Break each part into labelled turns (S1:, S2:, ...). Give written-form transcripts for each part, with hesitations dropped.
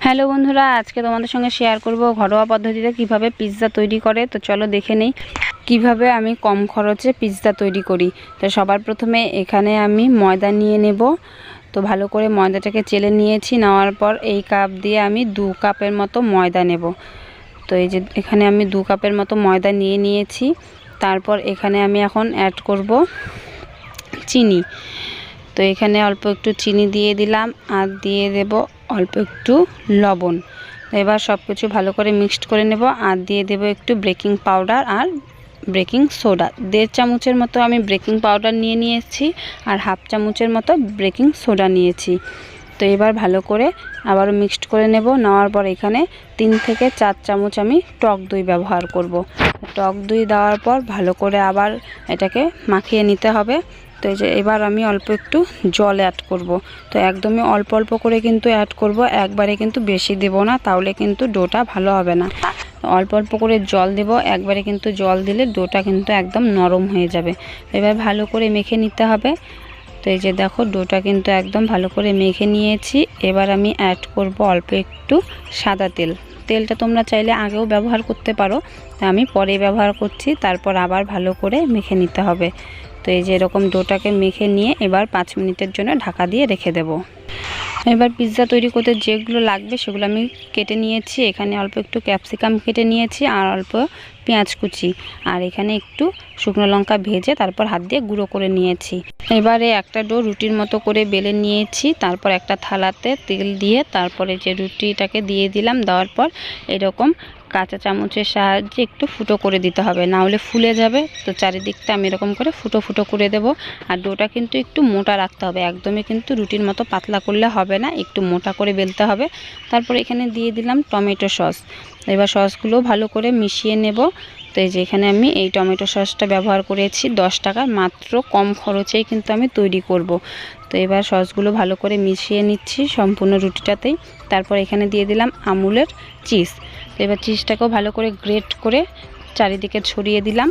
S1: Hello বন্ধুরা, আজকে তোমাদের সঙ্গে শেয়ার করব ঘরোয়া পদ্ধতিতে কিভাবে পিৎজা তৈরি করে। তো চলো দেখে নেই কিভাবে আমি কম খরচে পিৎজা তৈরি করি। তো সবার প্রথমে এখানে আমি ময়দা নিয়ে নেব। তো ভালো করে ময়দাটাকে চেলে নিয়েছি। নেওয়ার পর এই কাপ দিয়ে আমি 2 কাপের মতো ময়দা নেব। তো এই যে এখানে আমি 2 কাপের মতো ময়দা নিয়ে নিয়েছি। তারপর এখানে আমি এখন অ্যাড করব চিনি। তো এখানে অল্প একটু চিনি দিয়ে দিলাম আর দিয়ে দেব অল্প একটু লবণ। এবার সব কিছু ভালো করে মিক্সড করে নেব আর দিয়ে দেব একটু বেকিং পাউডার আর বেকিং সোডা। 1.5 চামচের মতো আমি বেকিং পাউডার নিয়ে নিয়েছি আর 1/2 চামচের মতো বেকিং সোডা নিয়েছি। তো এবার ভালো করে আবারও মিক্সড করে নেব। নেওয়ার পর এখানে 3 থেকে 4 চামচ আমি টক দই ব্যবহার করব। টক দই দেওয়ার পর ভালো করে আবার এটাকে মাখিয়ে নিতে হবে। তো এই যে এবার আমি অল্প একটু জল অ্যাড করব। তো একদমই অল্প অল্প করে কিন্তু অ্যাড করব, একবারে কিন্তু বেশি দেব না, তাহলে কিন্তু ডোটা ভালো হবে না। অল্প অল্প করে জল দেব, একবারে কিন্তু জল দিলে ডোটা কিন্তু একদম নরম হয়ে যাবে। এবার ভালো করে মেখে নিতে হবে। তো এই যে দেখো ডোটা কিন্তু একদম ভালো করে মেখে নিয়েছি। এবার আমি অ্যাড করব অল্প একটু সাদা তেল। তেলটা তোমরা চাইলে আগেও ব্যবহার করতে পারো, আমি পরে ব্যবহার করছি। তারপর আবার ভালো করে মেখে নিতে হবে। তো এই যে এরকম ডোটাকে মেখে নিয়ে এবার 5 মিনিটের জন্য ঢাকা দিয়ে রেখে দেব। এবার পিৎজা তৈরি করতে যেগুলো লাগবে সেগুলো আমি কেটে নিয়েছি। এখানে অল্প একটু ক্যাপসিকাম কেটে নিয়েছি আর অল্প পেঁয়াজ কুচি, আর এখানে একটু শুকনো লঙ্কা ভেজে তারপর হাত দিয়ে গুঁড়ো করে নিয়েছি। এবারে একটা ডো রুটির মতো করে বেলে নিয়েছি। তারপর একটা থালাতে তেল দিয়ে তারপরে যে রুটিটাকে দিয়ে দিলাম। দেওয়ার পর এরকম কাঁচা চামচের সাহায্যে একটু ফুটো করে দিতে হবে, না হলে ফুলে যাবে। তো চারিদিকটা আমি এরকম করে ফুটো ফুটো করে দেব। আর ডোটা কিন্তু একটু মোটা রাখতে হবে, একদমই কিন্তু রুটির মতো পাতলা করলে হবে না, একটু মোটা করে বেলতে হবে। তারপর এখানে দিয়ে দিলাম টমেটো সস। এবার সসগুলো ভালো করে মিশিয়ে নেব। তো এই যে এখানে আমি এই টমেটো সসটা ব্যবহার করেছি 10 টাকা, মাত্র কম খরচেই কিন্তু আমি তৈরি করব। তো এবার সসগুলো ভালো করে মিশিয়ে নিচ্ছি সম্পূর্ণ রুটিটাতেই। তারপর এখানে দিয়ে দিলাম আমুলের চিজ। তো এবার চিজটাকেও ভালো করে গ্রেট করে চারিদিকে ছড়িয়ে দিলাম।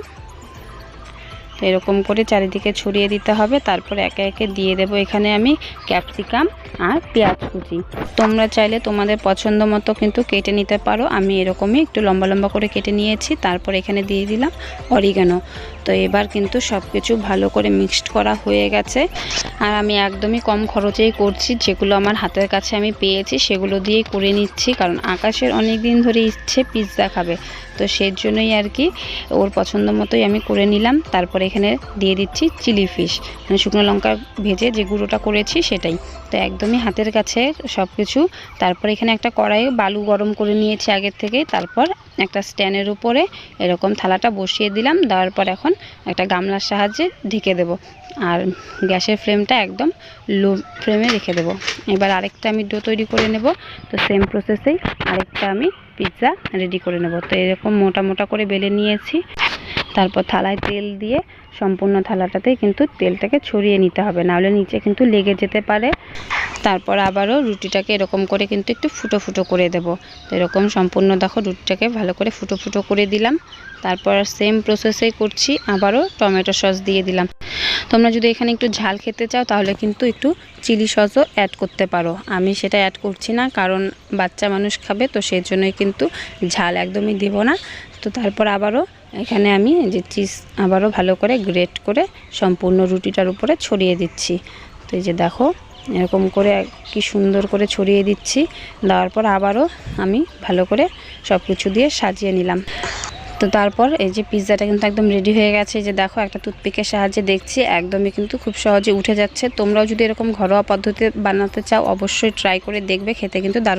S1: তো এরকম করে চারিদিকে ছড়িয়ে দিতে হবে। তারপর একে একে দিয়ে দেব এখানে আমি ক্যাপসিকাম আর পেঁয়াজ কুচি। তোমরা চাইলে তোমাদের পছন্দ মতো কিন্তু কেটে নিতে পারো, আমি এরকমই একটু লম্বা লম্বা করে কেটে নিয়েছি। তারপর এখানে দিয়ে দিলাম অরিগানো। তো এবার কিন্তু সব কিছু ভালো করে মিক্সড করা হয়ে গেছে। আর আমি একদমই কম খরচেই করছি, যেগুলো আমার হাতের কাছে আমি পেয়েছি সেগুলো দিয়েই করে নিচ্ছি। কারণ আকাশের অনেক দিন ধরে ইচ্ছে পিৎজা খাবে, তো সেই জন্যই আর কি ওর পছন্দ মতোই আমি করে নিলাম। তারপরে এখানে দিয়ে দিচ্ছি চিলি ফিশ, মানে শুকনো লঙ্কা ভেজে যে গুঁড়োটা করেছি সেটাই। তো একদমই হাতের কাছে সব কিছু। তারপর এখানে একটা কড়াইয়ে বালু গরম করে নিয়েছি আগের থেকেই। তারপর একটা স্ট্যান্ডের উপরে এরকম থালাটা বসিয়ে দিলাম। দেওয়ার পর এখন একটা গামলার সাহায্যে ঢেকে দেব আর গ্যাসের ফ্লেমটা একদম লো ফ্লেমে রেখে দেব। এবার আরেকটা আমি ডো তৈরি করে নেব। তো সেম প্রসেসেই আরেকটা আমি পিৎজা রেডি করে নেব। তো এরকম মোটা মোটা করে বেলে নিয়েছি। তারপর থালায় তেল দিয়ে সম্পূর্ণ থালাটাতেই কিন্তু তেলটাকে ছড়িয়ে নিতে হবে, নাহলে নিচে কিন্তু লেগে যেতে পারে। তারপর আবারও রুটিটাকে এরকম করে কিন্তু একটু ফুটো ফুটো করে দেব। তো এরকম সম্পূর্ণ দেখো রুটিটাকে ভালো করে ফুটো ফুটো করে দিলাম। তারপর সেম প্রসেসেই করছি, আবারও টমেটো সস দিয়ে দিলাম। তোমরা যদি এখানে একটু ঝাল খেতে চাও তাহলে কিন্তু একটু চিলি সসও অ্যাড করতে পারো। আমি সেটা অ্যাড করছি না, কারণ বাচ্চা মানুষ খাবে, তো সেই জন্যই কিন্তু ঝাল একদমই দেব না। তো তারপর আবারও এখানে আমি যে চিজ আবারও ভালো করে গ্রেট করে সম্পূর্ণ রুটিটার উপরে ছড়িয়ে দিচ্ছি। তো এই যে দেখো এরকম করে কি সুন্দর করে ছড়িয়ে দিচ্ছি। দেওয়ার পর আবারও আমি ভালো করে সব কিছু দিয়ে সাজিয়ে নিলাম। তো তারপর এই যে পিৎজাটা কিন্তু একদম রেডি হয়ে গেছে। যে দেখো একটা টুথপিকের সাহায্যে দেখছি একদমই কিন্তু খুব সহজে উঠে যাচ্ছে। তোমরাও যদি এরকম ঘরোয়া পদ্ধতিতে বানাতে চাও অবশ্যই ট্রাই করে দেখবে, খেতে কিন্তু দারুণ।